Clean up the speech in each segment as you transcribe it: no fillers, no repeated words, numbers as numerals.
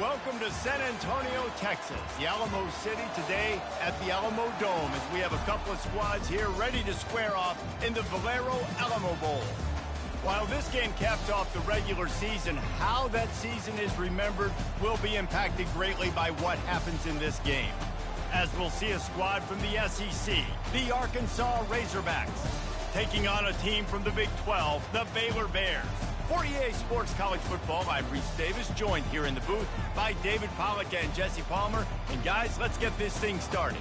Welcome to San Antonio, Texas, the Alamo City today at the Alamo Dome as we have a couple of squads here ready to square off in the Valero Alamo Bowl. While this game caps off the regular season, how that season is remembered will be impacted greatly by what happens in this game. As we'll see a squad from the SEC, the Arkansas Razorbacks, taking on a team from the Big 12, the Baylor Bears. For EA Sports College Football, I'm Reese Davis, joined here in the booth by David Pollack and Jesse Palmer. And guys, let's get this thing started.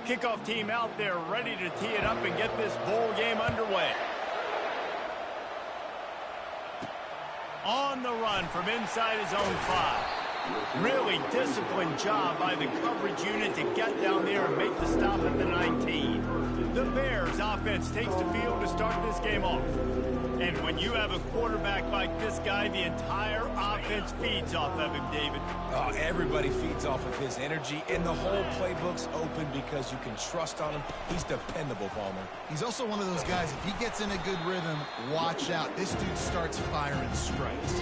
Kickoff team out there ready to tee it up and get this bowl game underway. On the run from inside his own 5. Really disciplined job by the coverage unit to get down there and make the stop at the 19. The Bears offense takes the field to start this game off. And when you have a quarterback like this guy, the entire offense feeds off of him, David. Oh, everybody feeds off of his energy, and the whole playbook's open because you can trust on him. He's dependable, Palmer. He's also one of those guys, if he gets in a good rhythm, watch out. This dude starts firing strikes.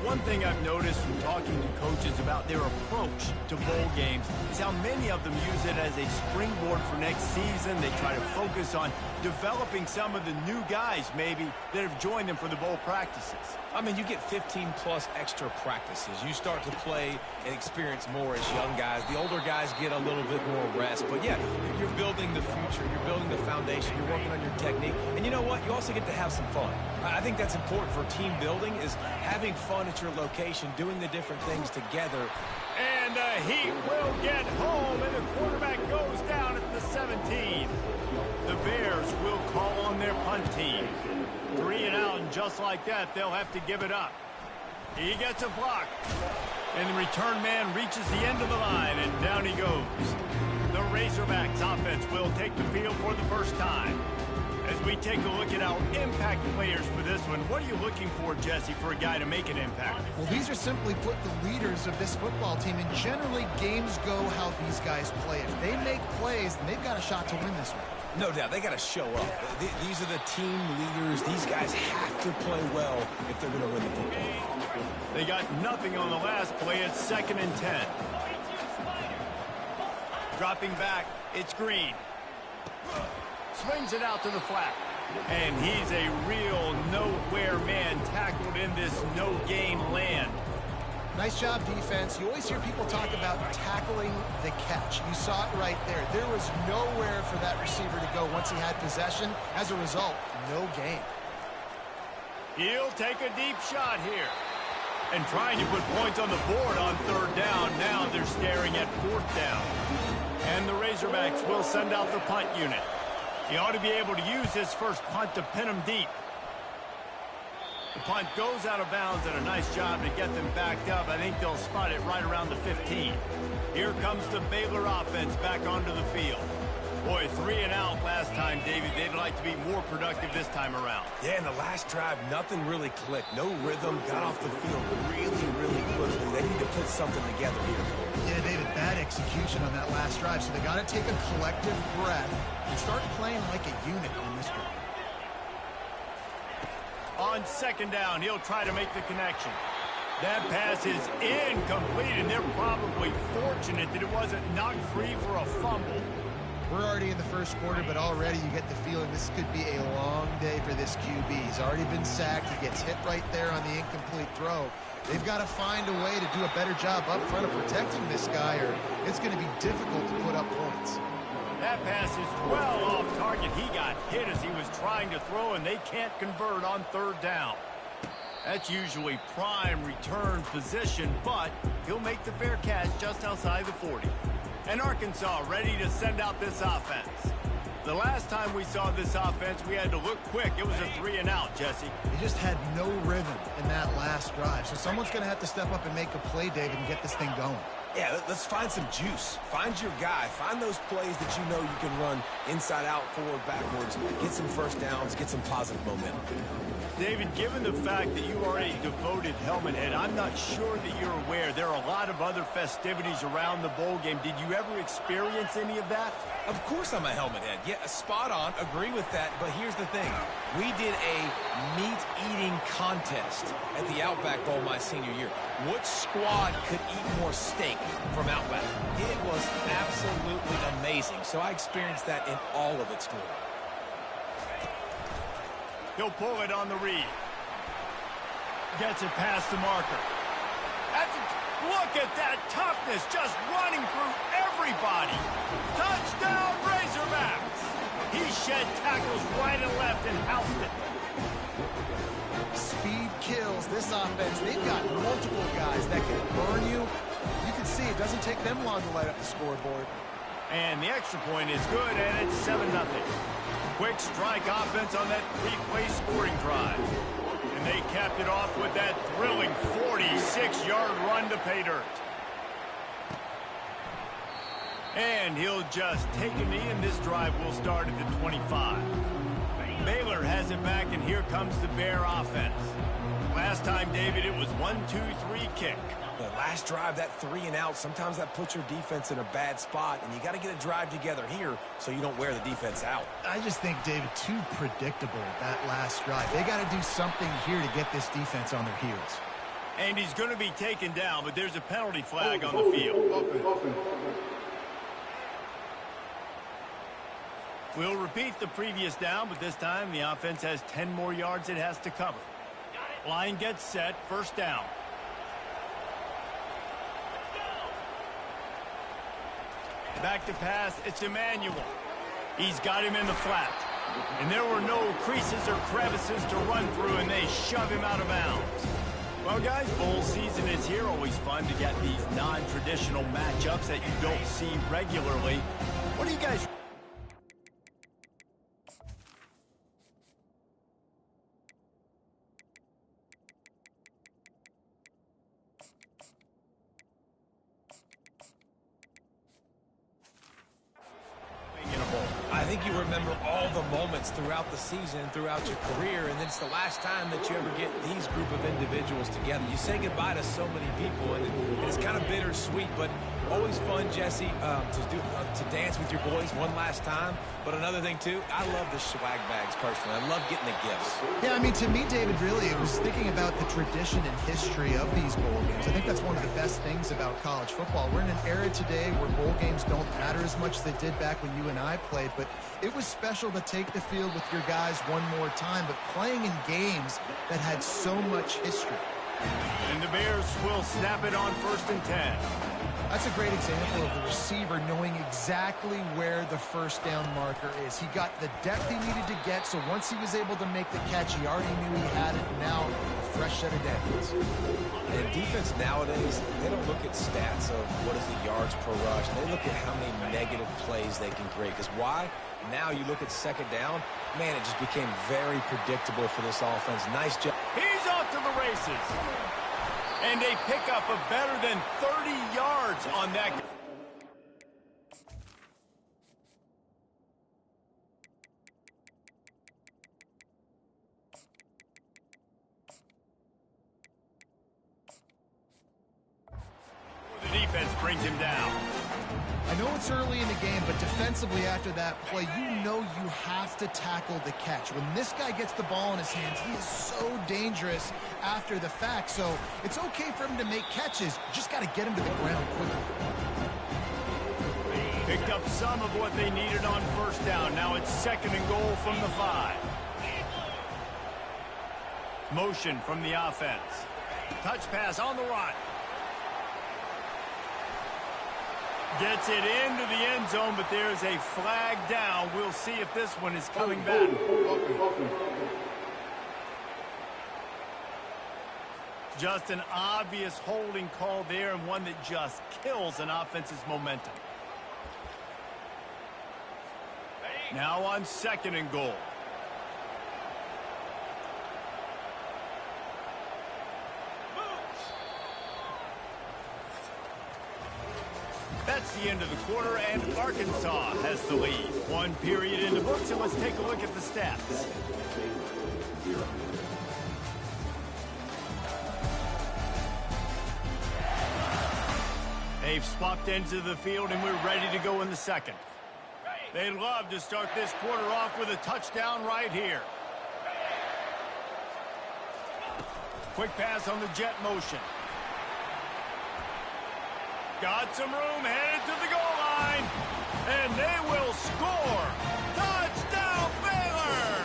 One thing I've noticed from talking to coaches about their approach to bowl games is how many of them use it as a springboard for next season. They try to focus on developing some of the new guys, maybe, that have joined them for the bowl practices. I mean, you get 15-plus extra practices. You start to play and experience more as young guys. The older guys get a little bit more rest. But, yeah, you're building the future. You're building the foundation. You're working on your technique. And you know what? You also get to have some fun. I think that's important for team building is having fun at your location, doing the different things together. And he will get home, and the quarterback goes down at the 17. The Bears will call on their punt team. 3 and out, and just like that, they'll have to give it up. He gets a block. And the return man reaches the end of the line, and down he goes. The Razorbacks offense will take the field for the first time. As we take a look at our impact players for this one, what are you looking for, Jesse, for a guy to make an impact? Well, these are simply put the leaders of this football team, and generally games go how these guys play. If they make plays, then they've got a shot to win this one. No doubt, they got to show up. These are the team leaders. These guys have to play well if they're going to win the football game. They got nothing on the last play. It's 2nd and 10. Dropping back, it's Green. Swings it out to the flat. And he's a real nowhere man tackled in this no-gain land. Nice job, defense. You always hear people talk about tackling the catch. You saw it right there. There was nowhere for that receiver to go once he had possession. As a result, no gain. He'll take a deep shot here. And trying to put points on the board on 3rd down. Now they're staring at 4th down. And the Razorbacks will send out the punt unit. He ought to be able to use his first punt to pin him deep. The punt goes out of bounds, and a nice job to get them backed up. I think they'll spot it right around the 15. Here comes the Baylor offense back onto the field. Boy, 3 and out last time, David. They'd like to be more productive this time around. Yeah, in the last drive, nothing really clicked. No rhythm, got off the field really quickly. They need to put something together here. Yeah, David, bad execution on that last drive, so they got to take a collective breath and start playing like a unit on this one. On 2nd down, he'll try to make the connection. That pass is incomplete, and they're probably fortunate that it wasn't knocked free for a fumble. We're already in the first quarter, but already you get the feeling this could be a long day for this QB. He's already been sacked. He gets hit right there on the incomplete throw. They've got to find a way to do a better job up front of protecting this guy, or it's going to be difficult to put up points. That pass is well off target. He got hit as he was trying to throw, and they can't convert on 3rd down. That's usually prime return position, but he'll make the fair catch just outside the 40. And Arkansas ready to send out this offense. The last time we saw this offense, we had to look quick. It was a 3 and out, Jesse. They just had no rhythm in that last drive. So someone's going to have to step up and make a play, David, and get this thing going. Yeah, let's find some juice. Find your guy. Find those plays that you know you can run inside out, forward, backwards, get some first downs, get some positive momentum. David, given the fact that you are a devoted helmet head, I'm not sure that you're aware there are a lot of other festivities around the bowl game. Did you ever experience any of that? Of course I'm a helmet head. Yeah, spot on. Agree with that. But here's the thing. We did a meat-eating contest at the Outback Bowl my senior year. Which squad could eat more steak from Outback? It was absolutely amazing. So I experienced that in all of its glory. He'll pull it on the read. Gets it past the marker. Look at that toughness, just running through everybody. Touchdown, Razorbacks. He shed tackles right and left and housed it. Speed kills this offense. They've got multiple guys that can burn you. You can see it doesn't take them long to light up the scoreboard. And the extra point is good, and it's 7-0. Quick strike offense on that 3-play scoring drive. And they capped it off with that thrilling 46-yard run to pay dirt. And he'll just take a knee, and this drive will start at the 25. Baylor has it back, and here comes the Bear offense. Last time, David, it was 1-2-3 kick. The last drive, that 3-and-out, sometimes that puts your defense in a bad spot, and you got to get a drive together here so you don't wear the defense out. I just think, David, too predictable, that last drive. They got to do something here to get this defense on their heels. And he's going to be taken down, but there's a penalty flag on the field. We'll repeat the previous down, but this time the offense has 10 more yards it has to cover. Line gets set, first down. Back to pass, it's Emmanuel. He's got him in the flat. And there were no creases or crevices to run through, and they shove him out of bounds. Well, guys, bowl season is here. Always fun to get these non-traditional matchups that you don't see regularly. What do you guys... I think you remember all the moments throughout the season, throughout your career, and then it's the last time that you ever get these group of individuals together. You say goodbye to so many people, and it's kind of bittersweet, but always fun, Jesse, to dance with your boys one last time. But another thing, too, I love the swag bags, personally. I love getting the gifts. Yeah, I mean, to me, David, really, it was thinking about the tradition and history of these bowl games. I think that's one of the best things about college football. We're in an era today where bowl games don't matter as much as they did back when you and I played, but it was special to take the field with your guys one more time, but playing in games that had so much history. And the Bears will snap it on 1st and 10. That's a great example of the receiver knowing exactly where the first down marker is. He got the depth he needed to get, so once he was able to make the catch, he already knew he had it. Now, a fresh set of downs. And defense nowadays, they don't look at stats of what is the yards per rush. They look at how many negative plays they can create. Because why? Now you look at second down, man, it just became very predictable for this offense. Nice job. He's off to the races. And a pickup of better than 30 yards on that. The defense brings him down. I know it's early in the game, but defensively after that play, you know you have to tackle the catch. When this guy gets the ball in his hands, he is so dangerous after the fact. So it's okay for him to make catches. You just got to get him to the ground quickly. Picked up some of what they needed on first down. Now it's 2nd and goal from the 5. Motion from the offense. Touch pass on the run. Gets it into the end zone, but there's a flag down. We'll see if this one is coming back. Just an obvious holding call there, and one that just kills an offense's momentum. Now on 2nd and goal. the end of the quarter, and Arkansas has the lead. One period in the books, and let's take a look at the stats. They've swapped ends of the field, and we're ready to go in the second. They'd love to start this quarter off with a touchdown right here. Quick pass on the jet motion. Got some room, headed to the goal line, and they will score. Touchdown, Baylor!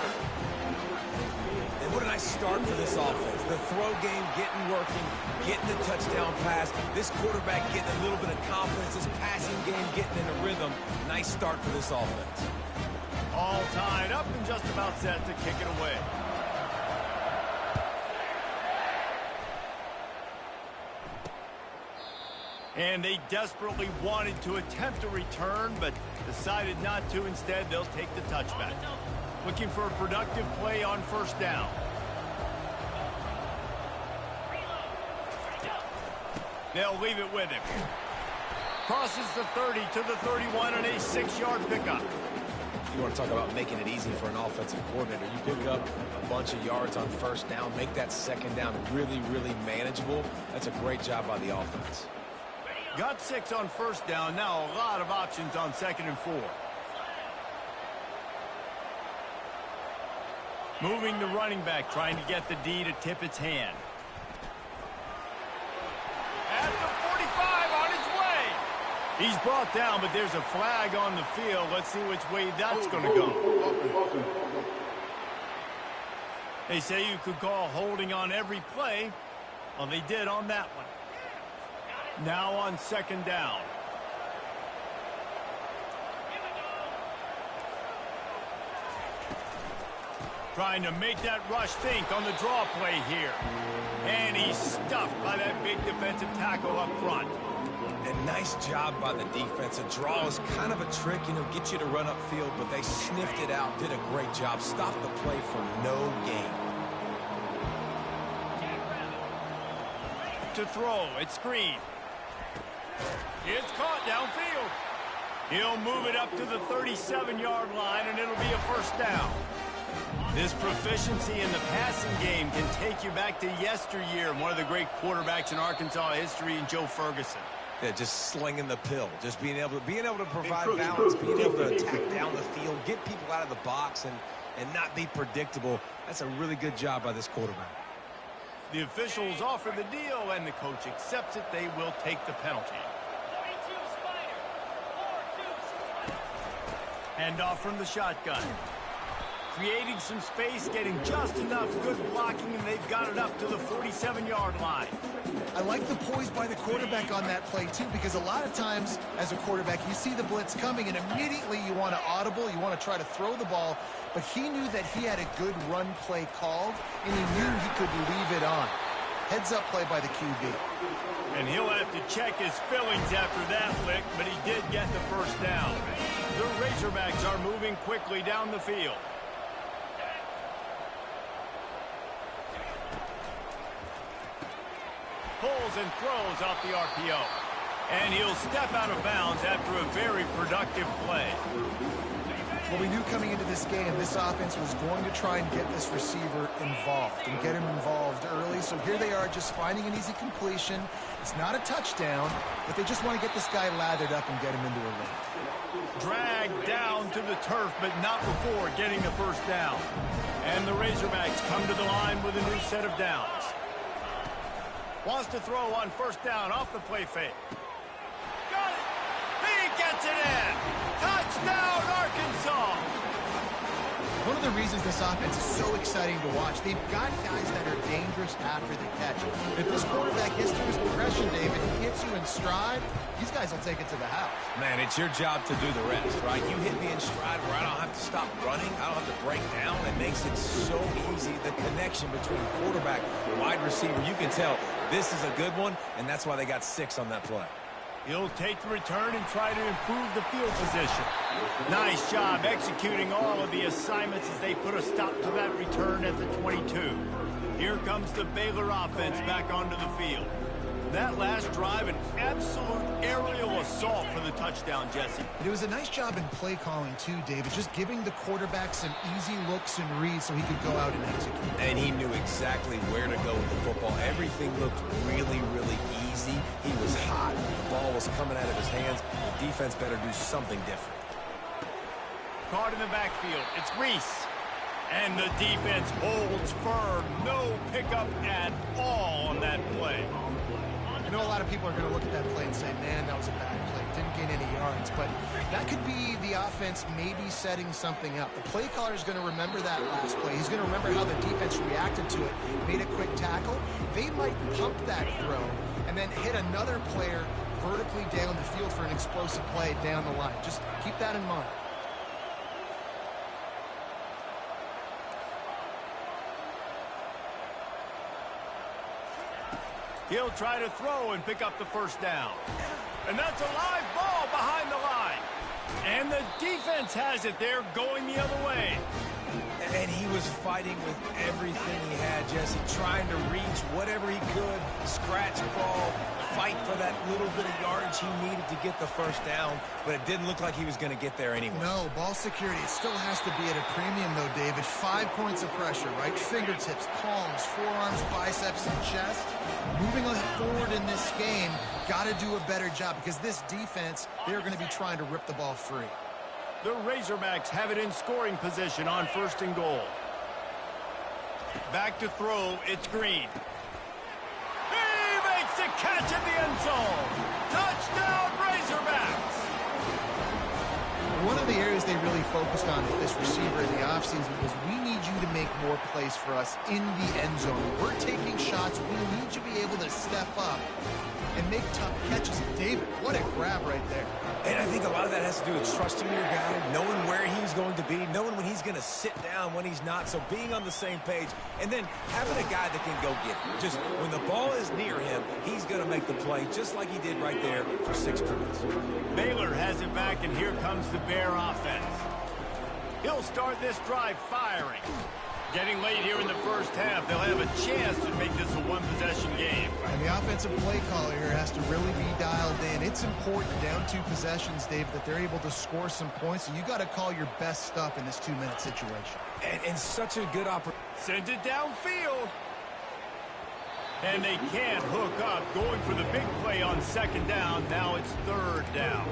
And what a nice start for this offense. The throw game working, getting the touchdown pass. This quarterback getting a little bit of confidence. This passing game getting in a rhythm. Nice start for this offense. All tied up and just about set to kick it away. And they desperately wanted to attempt a return, but decided not to. Instead, they'll take the touchback. Looking for a productive play on first down. They'll leave it with him. Crosses the 30 to the 31 and a 6-yard pickup. You want to talk about making it easy for an offensive coordinator. You pick up a bunch of yards on first down, make that second down really, really manageable. That's a great job by the offense. Got 6 on first down. Now a lot of options on 2nd and 4. Moving the running back, trying to get the D to tip its hand. At the 45, on its way. He's brought down, but there's a flag on the field. Let's see which way that's going to go. They say you could call holding on every play. Well, they did on that one. Now on 2nd down. Trying to make that rush think on the draw play here. And he's stuffed by that big defensive tackle up front. And nice job by the defense. A draw is kind of a trick, get you to run upfield, but they sniffed it out, did a great job. Stopped the play for no gain. To throw, it's screen. It's caught downfield. He'll move it up to the 37-yard line, and it'll be a first down. This proficiency in the passing game can take you back to yesteryear. One of the great quarterbacks in Arkansas history, in Joe Ferguson. Yeah, just slinging the pill, just being able to provide balance, being able to attack down the field, get people out of the box, and not be predictable. That's a really good job by this quarterback. The officials offer the deal, and the coach accepts it. They will take the penalty. Handoff from the shotgun. Creating some space, getting just enough good blocking, and they've got it up to the 47-yard line. I like the poise by the quarterback on that play, too, because a lot of times, as a quarterback, you see the blitz coming, and immediately you want to audible, you want to try to throw the ball, but he knew that he had a good run play called, and he knew he could leave it on. Heads-up play by the QB. And he'll have to check his fillings after that lick, but he did get the first down. The Razorbacks are moving quickly down the field. Pulls and throws off the RPO. And he'll step out of bounds after a very productive play. Well, we knew coming into this game, this offense was going to try and get this receiver involved and get him involved early. So here they are just finding an easy completion. It's not a touchdown, but they just want to get this guy lathered up and get him into a lane. Dragged down to the turf, but not before getting the first down. And the Razorbacks come to the line with a new set of downs. Wants to throw on first down off the play fake. Got it! He gets it in! Touchdown, Arkansas! One of the reasons this offense is so exciting to watch, they've got guys that are dangerous after the catch. If this quarterback gets through his progression, David, he hits you in stride, these guys will take it to the house. Man, it's your job to do the rest, right? You hit me in stride where I don't have to stop running. I don't have to break down. It makes it so easy. The connection between quarterback and wide receiver, you can tell this is a good one, and that's why they got 6 on that play. He'll take the return and try to improve the field position. Nice job executing all of the assignments as they put a stop to that return at the 22. Here comes the Baylor offense back onto the field. That last drive, an absolute aerial assault for the touchdown, Jesse. But it was a nice job in play calling too, David, just giving the quarterback some easy looks and reads so he could go out and execute. And he knew exactly where to go with the football. Everything looked really, really easy. He was hot. The ball was coming out of his hands. The defense better do something different. Caught in the backfield. It's Reese. And the defense holds firm. No pickup at all on that play. I know a lot of people are going to look at that play and say, man, that was a bad play. Didn't gain any yards. But that could be the offense maybe setting something up. The play caller is going to remember that last play. He's going to remember how the defense reacted to it, made a quick tackle. They might pump that throw and then hit another player vertically down the field for an explosive play down the line. Just keep that in mind. He'll try to throw and pick up the first down. And that's a live ball behind the line. And the defense has it there going the other way. And he was fighting with everything he had, Jesse, trying to reach whatever he could, scratch, crawl, fight for that little bit of yardage he needed to get the first down, but it didn't look like he was going to get there anyway. No, ball security, it still has to be at a premium, though, David. 5 points of pressure, right? Fingertips, palms, forearms, biceps, and chest. Moving forward in this game, got to do a better job because this defense, they're going to be trying to rip the ball free. The Razorbacks have it in scoring position on 1st and goal. Back to throw, it's Green. He makes the catch in the end zone. Touchdown, Razorbacks! One of the areas they really focused on with this receiver in the offseason was we need you to make more plays for us in the end zone. We're taking shots. We need you to be able to step up and make tough catches. David, what a grab right there. And I think a lot of that has to do with trusting your guy, knowing where he's going to be, knowing when he's going to sit down, when he's not, so being on the same page, and then having a guy that can go get it. Just when the ball is near him, he's going to make the play just like he did right there for 6 points. Baylor has it back, and here comes the Bear offense. He'll start this drive firing. Getting late here in the first half, they'll have a chance to make this a one-possession game. And the offensive play caller here has to really be dialed in. It's important down 2 possessions, Dave, that they're able to score some points. So you got to call your best stuff in this 2-minute situation. And such a good opportunity. Sends it downfield. And they can't hook up. Going for the big play on 2nd down. Now it's 3rd down.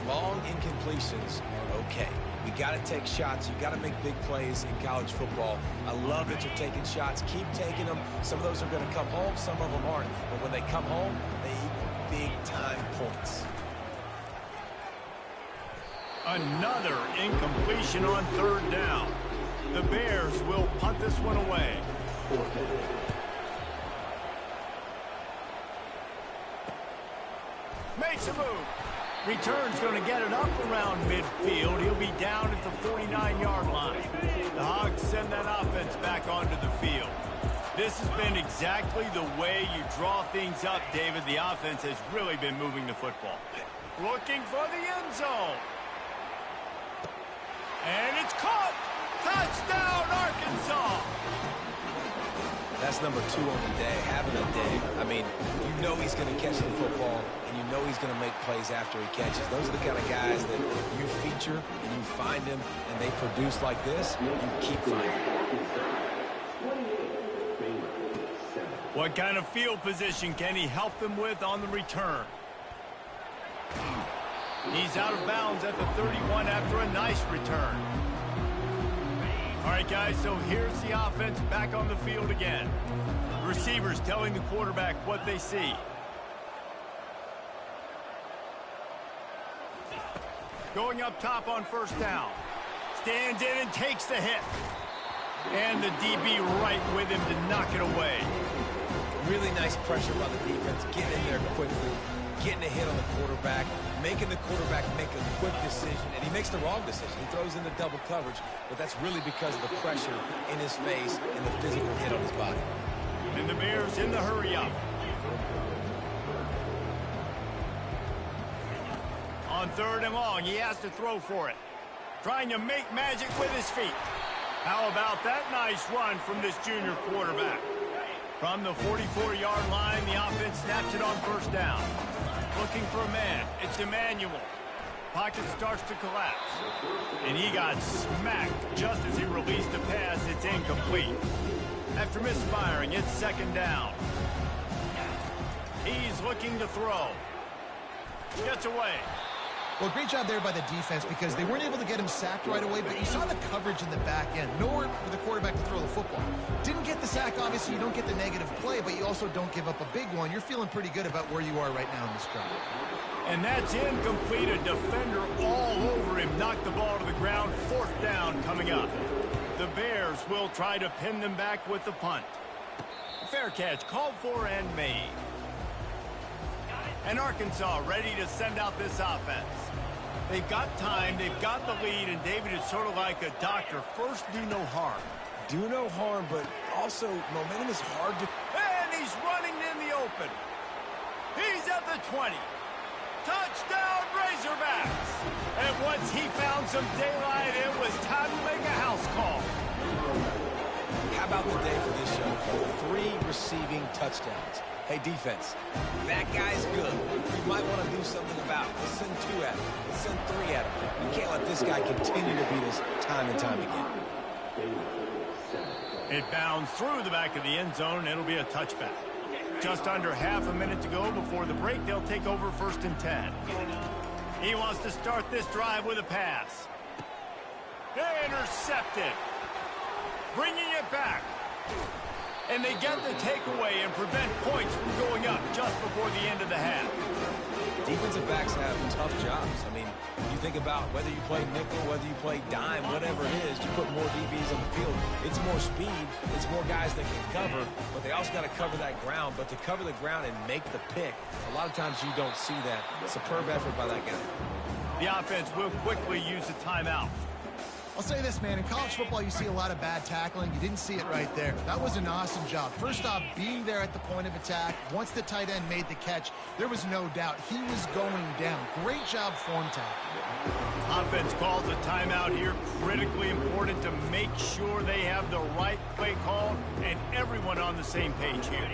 Long incompletions are okay. We got to take shots. You got to make big plays in college football. I love that you're taking shots. Keep taking them. Some of those are going to come home. Some of them aren't. But when they come home, they equal big-time points. Another incompletion on 3rd down. The Bears will punt this one away. Makes a move. Return's going to get it up around midfield. He'll be down at the 49-yard line. The Hogs send that offense back onto the field. This has been exactly the way you draw things up, David. The offense has really been moving the football. Looking for the end zone. And it's caught. Touchdown, Arkansas. That's number 2 on the day, having a day. I mean, you know he's going to catch the football, and you know he's going to make plays after he catches. Those are the kind of guys that you feature, and you find them, and they produce like this, you keep finding them. What kind of field position can he help them with on the return? He's out of bounds at the 31 after a nice return. All right, guys, so here's the offense back on the field again. Receivers telling the quarterback what they see. Going up top on 1st down. Stands in and takes the hit. And the DB right with him to knock it away. Really nice pressure by the defense, getting in there quickly, getting a hit on the quarterback, making the quarterback make a quick decision, and he makes the wrong decision. He throws into double coverage, but that's really because of the pressure in his face and the physical hit on his body. And the Bears in the hurry up. On 3rd and long, he has to throw for it. Trying to make magic with his feet. How about that nice run from this junior quarterback? From the 44-yard line, the offense snaps it on first down. Looking for a man. It's Emmanuel. Pocket starts to collapse. And he got smacked just as he released the pass. It's incomplete. After misfiring, it's second down. He's looking to throw. Gets away. Well, great job there by the defense because they weren't able to get him sacked right away, but you saw the coverage in the back end. Nowhere for the quarterback to throw the football. Didn't get the sack, obviously. You don't get the negative play, but you also don't give up a big one. You're feeling pretty good about where you are right now in this drive. And that's incomplete. A defender all over him. Knocked the ball to the ground. Fourth down coming up. The Bears will try to pin them back with the punt. Fair catch called for and made. And Arkansas ready to send out this offense. They've got time, they've got the lead, and David is sort of like a doctor. First, do no harm. Do no harm, but also momentum is hard to... And he's running in the open. He's at the 20. Touchdown, Razorbacks. And once he found some daylight, it was time to make a house call. How about the day for this show? 3 receiving touchdowns. Hey, defense, that guy's good. You might want to do something about it. Let's send 2 at him. Let's send 3 at him. You can't let this guy continue to beat us time and time again. It bounds through the back of the end zone, and it'll be a touchback. Just under half a minute to go before the break. They'll take over 1st and 10. He wants to start this drive with a pass. Intercepted. Bringing it back. And they get the takeaway and prevent points from going up just before the end of the half. Defensive backs have tough jobs. I mean, you think about whether you play nickel, whether you play dime, whatever it is, you put more DBs on the field. It's more speed. It's more guys that can cover, but they also got to cover that ground. But to cover the ground and make the pick, a lot of times you don't see that. Superb effort by that guy. The offense will quickly use a timeout. I'll say this, man. In college football, you see a lot of bad tackling. You didn't see it right there. That was an awesome job. First off, being there at the point of attack. Once the tight end made the catch, there was no doubt he was going down. Great job form tackling. Offense calls a timeout here. Critically important to make sure they have the right play call and everyone on the same page here.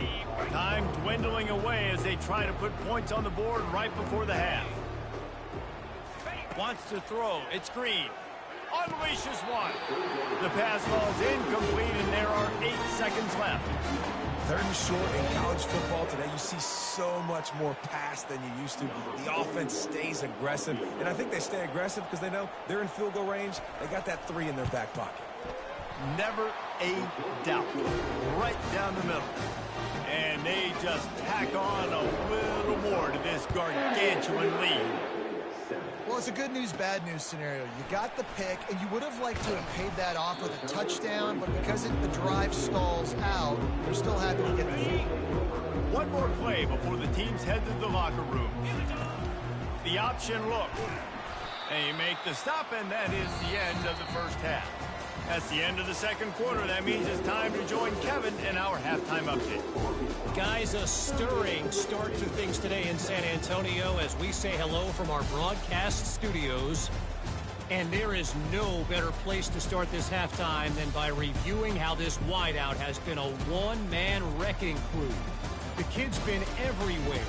Time dwindling away as they try to put points on the board right before the half. Wants to throw. It's Green. Unleashes one. The pass falls incomplete, and there are 8 seconds left. 3rd and short in college football today. You see so much more pass than you used to. The offense stays aggressive, and I think they stay aggressive because they know they're in field goal range. They got that 3 in their back pocket. Never a doubt. Right down the middle. And they just tack on a little more to this gargantuan lead. Well, it's a good news, bad news scenario. You got the pick, and you would have liked to have paid that off with a touchdown, but because the drive stalls out, they're still happy to get the field. One more play before the teams head to the locker room. The option look. They make the stop, and that is the end of the first half. That's the end of the second quarter. That means it's time to join Kevin in our halftime update. Guys, a stirring start to things today in San Antonio as we say hello from our broadcast studios. And there is no better place to start this halftime than by reviewing how this wideout has been a one-man wrecking crew. The kid's been everywhere.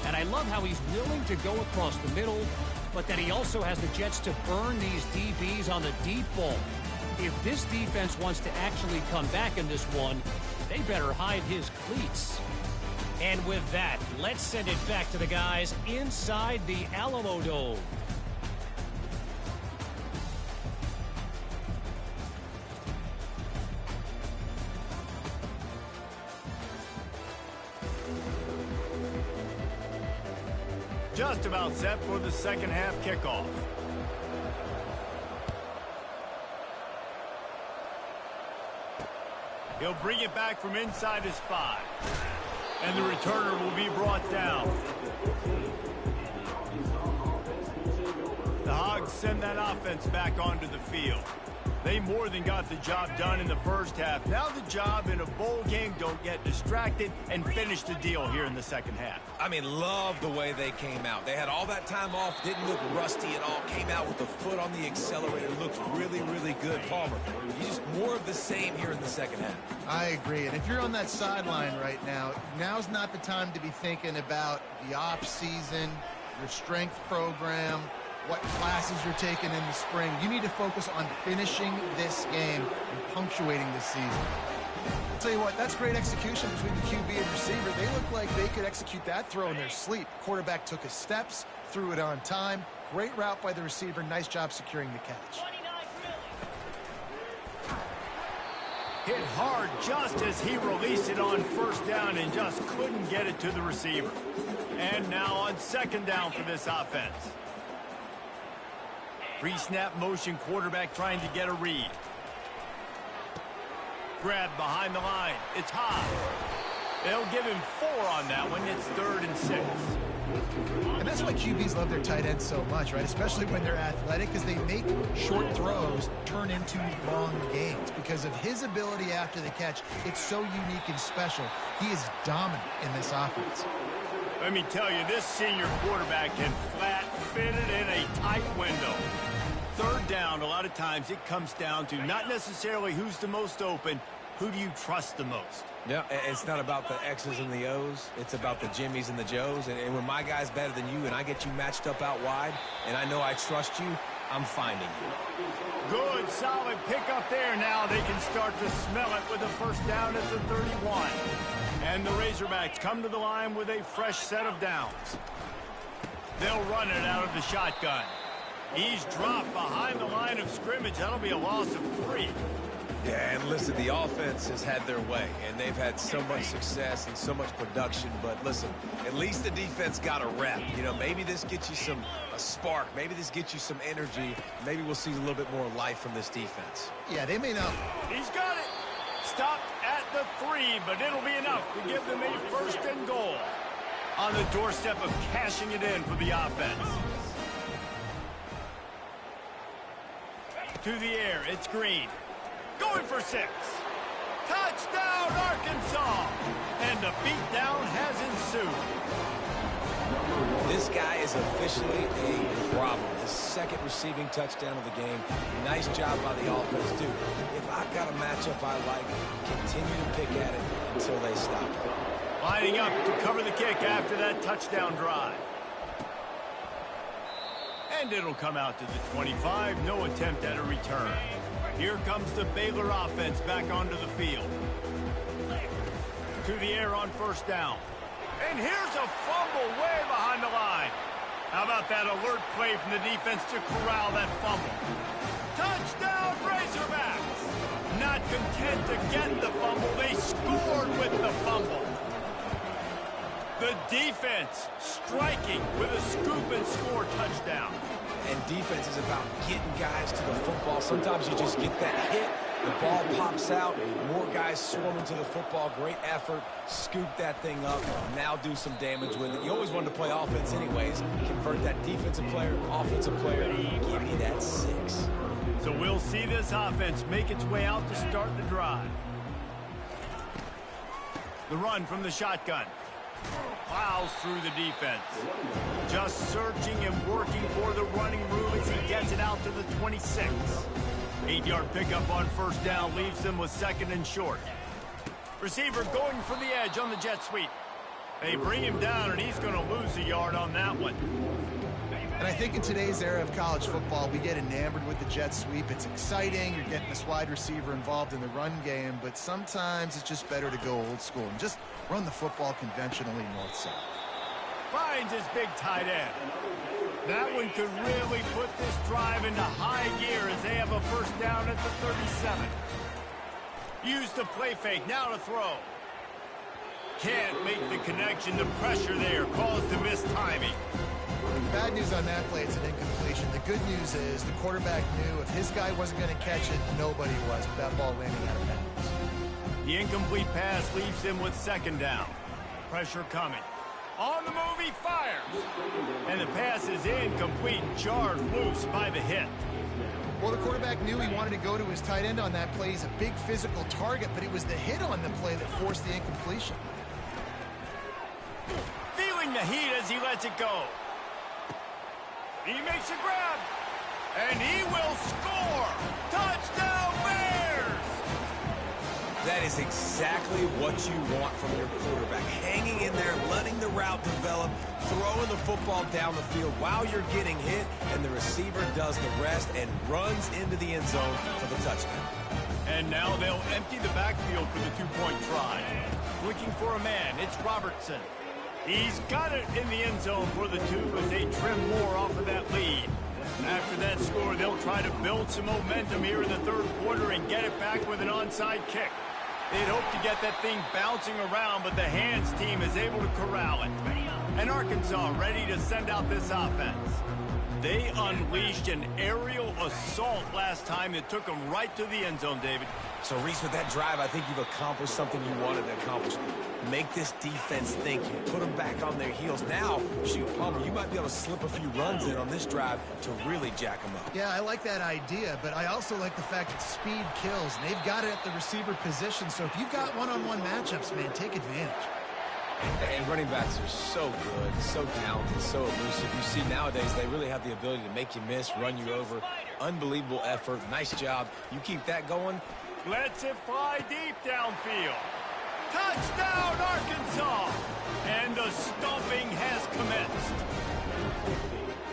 And I love how he's willing to go across the middle, but that he also has the jets to burn these DBs on the deep ball. If this defense wants to actually come back in this one, they better hide his cleats. And with that, let's send it back to the guys inside the Alamo Dome. Just about set for the second half kickoff. He'll bring it back from inside his 5. And the returner will be brought down. The Hogs send that offense back onto the field. They more than got the job done in the first half. Now the job in a bowl game, don't get distracted and finish the deal here in the second half. I mean, love the way they came out. They had all that time off, didn't look rusty at all, came out with the foot on the accelerator, looked really, really good, Palmer. Just more of the same here in the second half. I agree. And if you're on that sideline right now, now's not the time to be thinking about the off season, your strength program, what classes you're taking in the spring. You need to focus on finishing this game and punctuating this season. I'll tell you what, that's great execution between the QB and receiver. They look like they could execute that throw in their sleep. Quarterback took his steps, threw it on time. Great route by the receiver. Nice job securing the catch. Hit hard just as he released it on first down and just couldn't get it to the receiver. And now on second down for this offense. Pre-snap motion, quarterback trying to get a read. Grab behind the line. It's high. They'll give him 4 on that one. It's 3rd and 6. And that's why QBs love their tight ends so much, right? Especially when they're athletic, because they make short throws turn into long gains. Because of his ability after the catch, it's so unique and special. He is dominant in this offense. Let me tell you, this senior quarterback can flat fit it in a tight window. Third down, a lot of times it comes down to not necessarily who's the most open, who do you trust the most? Yeah, it's not about the X's and the O's. It's about the Jimmys and the Joes. And when my guy's better than you and I get you matched up out wide and I know I trust you, I'm finding you. Good, solid pickup there. Now they can start to smell it with a first down at the 31. And the Razorbacks come to the line with a fresh set of downs. They'll run it out of the shotgun. He's dropped behind the line of scrimmage. That'll be a loss of 3. Yeah, and listen, the offense has had their way, and they've had so much success and so much production. But listen, at least the defense got a rep. You know, maybe this gets you a spark. Maybe this gets you some energy. Maybe we'll see a little bit more life from this defense. Yeah, they may not. He's got it. Stopped at the 3, but it'll be enough to give them a 1st and goal. On the doorstep of cashing it in for the offense. To the air, it's Green. Going for 6. Touchdown, Arkansas! And the beatdown has ensued. This guy is officially a problem. His 2nd receiving touchdown of the game. Nice job by the offense, too. If I've got a matchup I like, continue to pick at it until they stop it. Lining up to cover the kick after that touchdown drive. And it'll come out to the 25. No attempt at a return. Here comes the Baylor offense back onto the field. To the air on first down. And here's a fumble way behind the line. How about that alert play from the defense to corral that fumble? Touchdown, Razorbacks! Not content to get the fumble, they scored with the fumble. The defense striking with a scoop and score touchdown. And defense is about getting guys to the football. Sometimes you just get that hit, the ball pops out, more guys swarming to the football. Great effort, scoop that thing up, now do some damage with it. You always wanted to play offense anyways. Convert that defensive player, offensive player, give me that 6. So we'll see this offense make its way out to start the drive. The run from the shotgun. Plows through the defense. Just searching and working for the running room as he gets it out to the 26. 8-yard pickup on first down leaves them with 2nd and short. Receiver going for the edge on the jet sweep. They bring him down, and he's going to lose a yard on that one. And I think in today's era of college football, we get enamored with the jet sweep. It's exciting. You're getting this wide receiver involved in the run game, but sometimes it's just better to go old school and just run the football conventionally north-south. Finds his big tight end. That one could really put this drive into high gear as they have a first down at the 37. Use the play fake, now to throw. Can't make the connection. The pressure there caused the mistiming. Bad news on that play, it's an incompletion. The good news is the quarterback knew if his guy wasn't going to catch it, nobody was with that ball landing out of bounds. The incomplete pass leaves him with 2nd down. Pressure coming. On the move, he fires. And the pass is incomplete, jarred loose by the hit. Well, the quarterback knew he wanted to go to his tight end on that play. He's a big physical target, but it was the hit on the play that forced the incompletion. Feeling the heat as he lets it go. He makes a grab. And he will score. Touchdown! It's exactly what you want from your quarterback. Hanging in there, letting the route develop, throwing the football down the field while you're getting hit, and the receiver does the rest and runs into the end zone for the touchdown. And now they'll empty the backfield for the two-point try. Looking for a man, it's Robertson. He's got it in the end zone for the two as they trim more off of that lead. After that score, they'll try to build some momentum here in the third quarter and get it back with an onside kick. They'd hope to get that thing bouncing around, but the hands team is able to corral it. And Arkansas ready to send out this offense. They unleashed an aerial assault last time that took them right to the end zone, David. So, Reese, with that drive, I think you've accomplished something you wanted to accomplish. Make this defense think. You put them back on their heels. Now, shoot, Palmer, you might be able to slip a few runs in on this drive to really jack them up. Yeah, I like that idea, but I also like the fact that speed kills, and they've got it at the receiver position. So if you've got one-on-one matchups, man, take advantage. And running backs are so good, so talented, so elusive. You see nowadays they really have the ability to make you miss, run you over. Unbelievable effort. Nice job. You keep that going. Lets it fly deep downfield. Touchdown, Arkansas! And the stomping has commenced.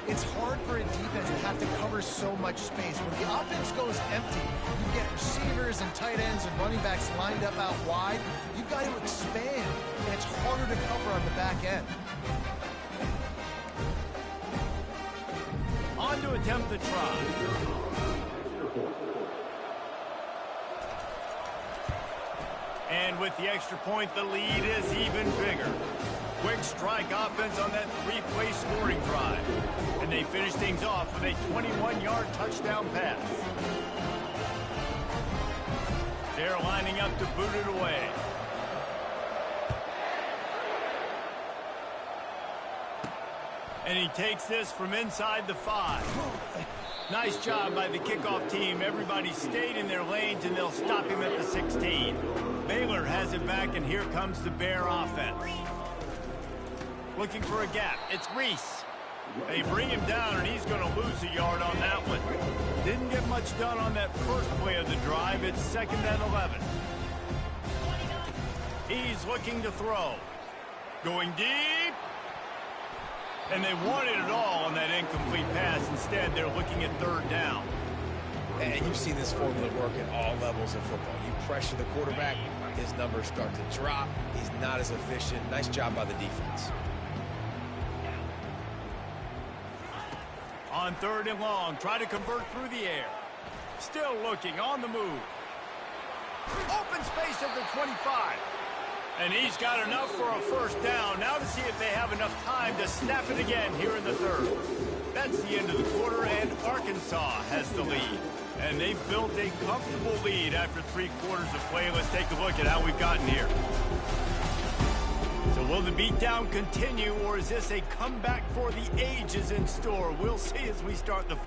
It's hard for a defense to have to cover so much space. When the offense goes empty, you get receivers and tight ends and running backs lined up out wide. You've got to expand, and it's harder to cover on the back end. On to attempt the try. And with the extra point, the lead is even bigger. Quick strike offense on that three-play scoring drive. And they finish things off with a 21-yard touchdown pass. They're lining up to boot it away. And he takes this from inside the 5. Nice job by the kickoff team. Everybody stayed in their lanes, and they'll stop him at the 16. Baylor has it back, and here comes the Bear offense. Looking for a gap. It's Reese. They bring him down, and he's going to lose a yard on that one. Didn't get much done on that first play of the drive. It's 2nd and 11. He's looking to throw. Going deep. And they wanted it all on that incomplete pass. Instead, they're looking at 3rd down. And you've seen this formula work at all levels of football. You pressure the quarterback, his numbers start to drop. He's not as efficient. Nice job by the defense. On 3rd and long, try to convert through the air. Still looking, on the move. Open space at the 25. And he's got enough for a 1st down. Now to see if they have enough time to snap it again here in the 3rd. That's the end of the quarter, and Arkansas has the lead. And they've built a comfortable lead after 3 quarters of play. Let's take a look at how we've gotten here. So will the beatdown continue, or is this a comeback for the ages in store? We'll see as we start the...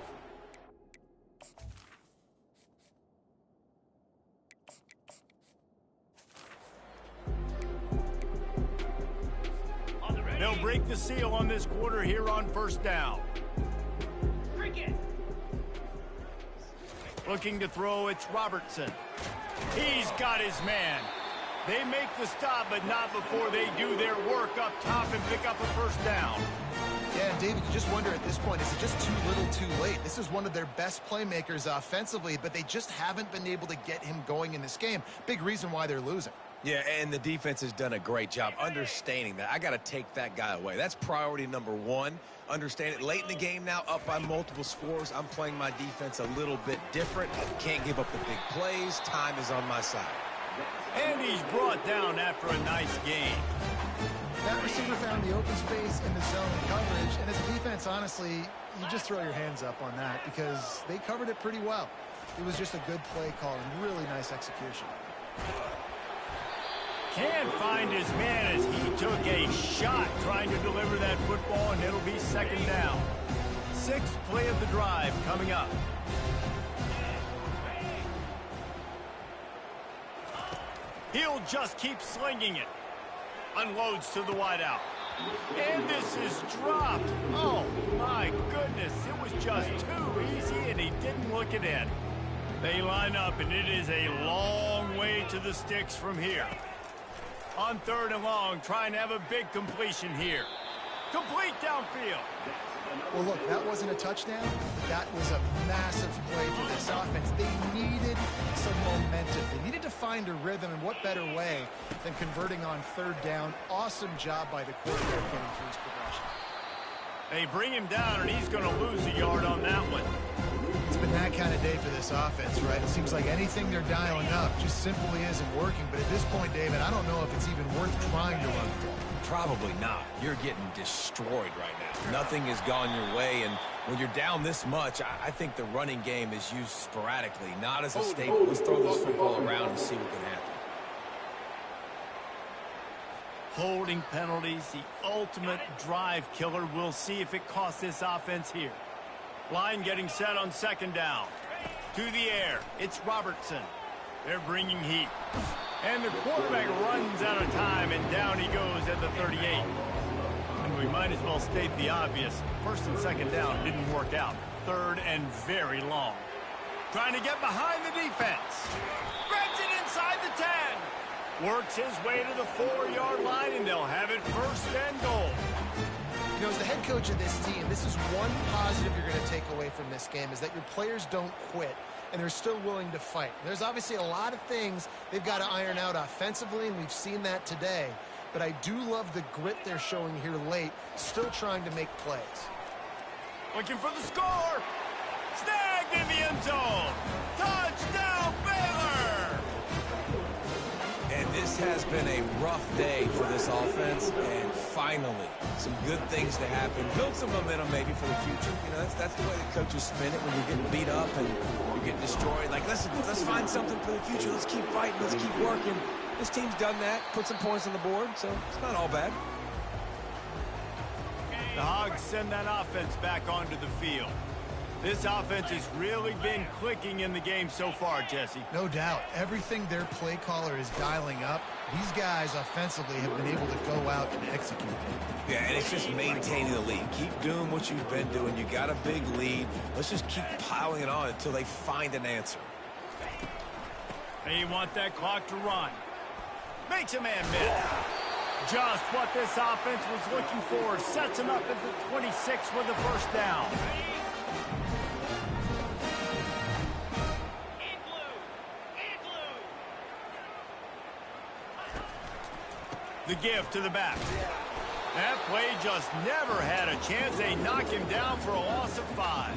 They'll break the seal on this quarter here on 1st down. Looking to throw, it's Robertson. He's got his man. They make the stop, but not before they do their work up top and pick up a 1st down. Yeah, David, you just wonder at this point, is it just too little too late? This is one of their best playmakers offensively, but they just haven't been able to get him going in this game. Big reason why they're losing. Yeah, and the defense has done a great job understanding that. I got to take that guy away. That's priority number 1. Understand it. Late in the game now, up by multiple scores. I'm playing my defense a little bit different. Can't give up the big plays. Time is on my side. And he's brought down after a nice game. That receiver found the open space in the zone coverage, and as a defense, honestly, you just throw your hands up on that because they covered it pretty well. It was just a good play call and really nice execution. Can't find his man as he took a shot trying to deliver that football, and it'll be 2nd down. 6th play of the drive coming up. He'll just keep slinging it. Unloads to the wideout. And this is dropped. Oh, my goodness. It was just too easy, and he didn't look it in. They line up, and it is a long way to the sticks from here. On 3rd and long, trying to have a big completion here. Complete downfield. Well, look, that wasn't a touchdown. That was a massive play for this offense. They needed some momentum. They needed to find a rhythm, and what better way than converting on 3rd down. Awesome job by the quarterback getting through his progression. They bring him down, and he's going to lose a yard on that one. It's been that kind of day for this offense, right? It seems like anything they're dialing up just simply isn't working. But at this point, David, I don't know if it's even worth trying to run the ball. Probably not. You're getting destroyed right now. Nothing has gone your way, and when you're down this much, I think the running game is used sporadically, not as a staple. Let's throw this football around and see what can happen. Holding penalties, the ultimate drive killer. We'll see if it costs this offense here. Line getting set on 2nd down. To the air, it's Robertson. They're bringing heat. And the quarterback runs out of time, and down he goes at the 38. And we might as well state the obvious. 1st and 2nd down didn't work out. 3rd and very long. Trying to get behind the defense. Grabs it inside the 10. Works his way to the 4-yard line, and they'll have it 1st and goal. You know, as the head coach of this team, this is one positive you're going to take away from this game, is that your players don't quit, and they're still willing to fight. There's obviously a lot of things they've got to iron out offensively, and we've seen that today. But I do love the grit they're showing here late, still trying to make plays. Looking for the score. Snagged in the end zone. Touchdown, Baylor! And this has been a rough day for this offense, and finally, some good things to happen. Build some momentum maybe for the future. You know, that's the way the coaches spin it when you're getting beat up and you're getting destroyed. Like, let's find something for the future. Let's keep fighting. Let's keep working. This team's done that, put some points on the board, so it's not all bad. The Hogs send that offense back onto the field. This offense has really been clicking in the game so far, Jesse. No doubt. Everything their play caller is dialing up, these guys offensively have been able to go out and execute. Yeah, and it's just maintaining the lead. Keep doing what you've been doing. You got a big lead. Let's just keep piling it on until they find an answer. They want that clock to run. Makes a man miss. Just what this offense was looking for. Sets him up at the 26 with a 1st down. The give to the back. That play just never had a chance. They knock him down for a loss of 5.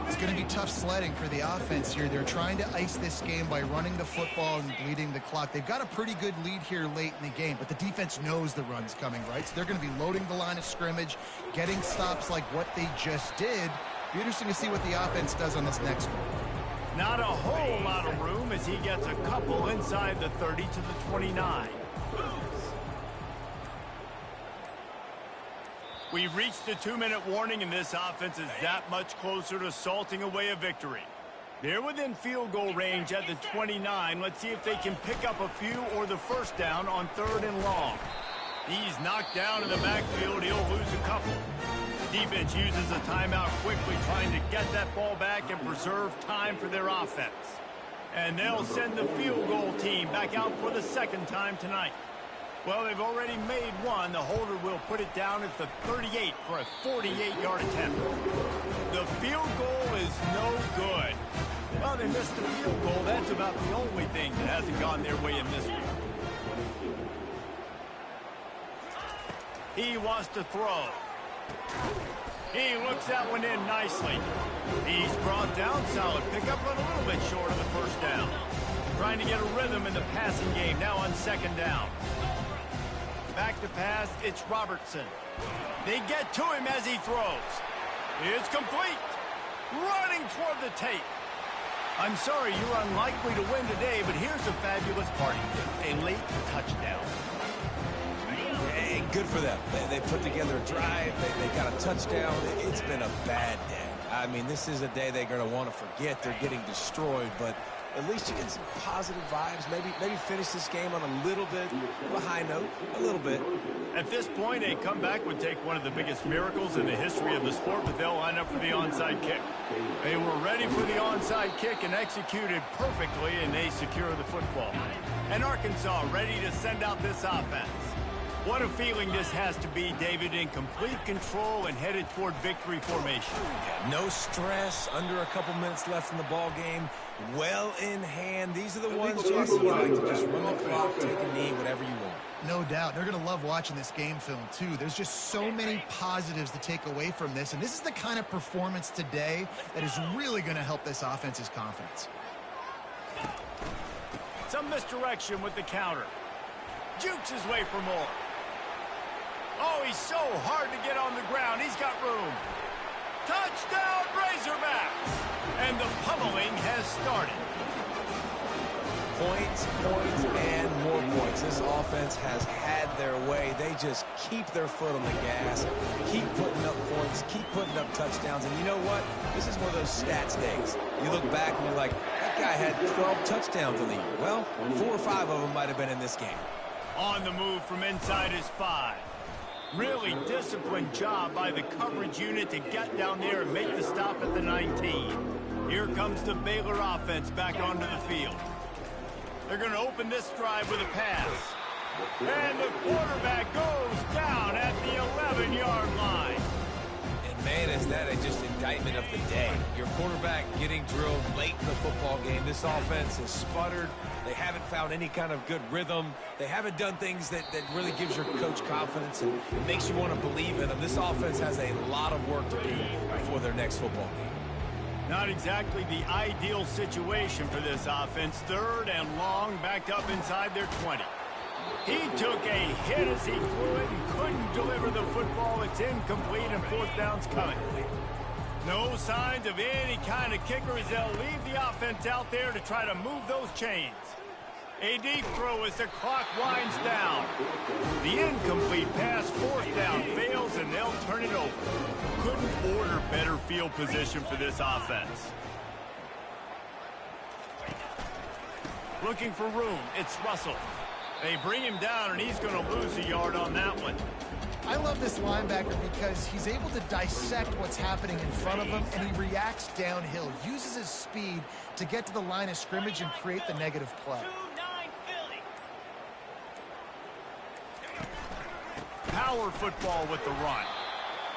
It's going to be tough sledding for the offense here. They're trying to ice this game by running the football and bleeding the clock. They've got a pretty good lead here late in the game, but the defense knows the run's coming, right? So they're going to be loading the line of scrimmage, getting stops like what they just did. Be interesting to see what the offense does on this next one. Not a whole lot of room as he gets a couple inside the 30 to the 29. We've reached the 2-minute warning, and this offense is that much closer to salting away a victory. They're within field goal range at the 29. Let's see if they can pick up a few or the 1st down on 3rd and long. He's knocked down in the backfield. He'll lose a couple. Defense uses a timeout quickly, trying to get that ball back and preserve time for their offense. And they'll send the field goal team back out for the 2nd time tonight. Well, they've already made one. The holder will put it down at the 38 for a 48-yard attempt. The field goal is no good. Well, they missed the field goal. That's about the only thing that hasn't gone their way in this one. He wants to throw. He looks that one in nicely. He's brought down. Solid pickup, but a little bit short of the 1st down. Trying to get a rhythm in the passing game now on 2nd down. Back to pass, it's Robertson. They get to him as he throws. It's complete. Running toward the tape. I'm sorry, you're unlikely to win today, but here's a fabulous party. A late touchdown. Hey, good for them. They put together a drive. They got a touchdown. It's been a bad day. I mean, this is a day they're going to want to forget. They're getting destroyed, but at least you get some positive vibes. Maybe finish this game on a little bit of a high note, a little bit. At this point, a comeback would take one of the biggest miracles in the history of the sport, but they'll line up for the onside kick. They were ready for the onside kick and executed perfectly, and they secure the football. And Arkansas ready to send out this offense. What a feeling this has to be, David, in complete control and headed toward victory formation. Yeah, no stress, under a couple minutes left in the ball game, well in hand. These are the ones, Jesse, you like to just run the clock, take a knee, whatever you want. No doubt. They're going to love watching this game film, too. There's just so many positives to take away from this, and this is the kind of performance today that is really going to help this offense's confidence. Some misdirection with the counter. Jukes his way for more. Oh, he's so hard to get on the ground. He's got room. Touchdown, Razorbacks! And the pummeling has started. Points, and more points. This offense has had their way. They just keep their foot on the gas, keep putting up points, keep putting up touchdowns. And you know what? This is one of those stats days. You look back and you're like, that guy had 12 touchdowns in the year. Well, 4 or 5 of them might have been in this game. On the move from inside his 5. Really disciplined job by the coverage unit to get down there and make the stop at the 19. Here comes the Baylor offense back onto the field. They're going to open this drive with a pass. And the quarterback goes down at the 11-yard line. And, man, is that just indictment of the day. Your quarterback getting drilled late in the football game. This offense has sputtered. They haven't found any kind of good rhythm. They haven't done things that really gives your coach confidence and makes you want to believe in them. This offense has a lot of work to do before their next football game. Not exactly the ideal situation for this offense. 3rd and long, backed up inside their 20. He took a hit as he threw it and couldn't deliver the football. It's incomplete and 4th down's coming. No signs of any kind of kicker as they'll leave the offense out there to try to move those chains. A deep throw as the clock winds down. The incomplete pass, 4th down, fails, and they'll turn it over. Couldn't order better field position for this offense. Looking for room, it's Russell. They bring him down, and he's going to lose a yard on that one. I love this linebacker because he's able to dissect what's happening in front of him, and he reacts downhill, uses his speed to get to the line of scrimmage and create the negative play. Power football with the run.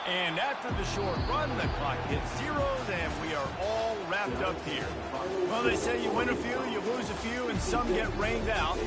And after the short run, the clock hits zeros, and we are all wrapped up here. Well, they say you win a few, you lose a few, and some get rained out.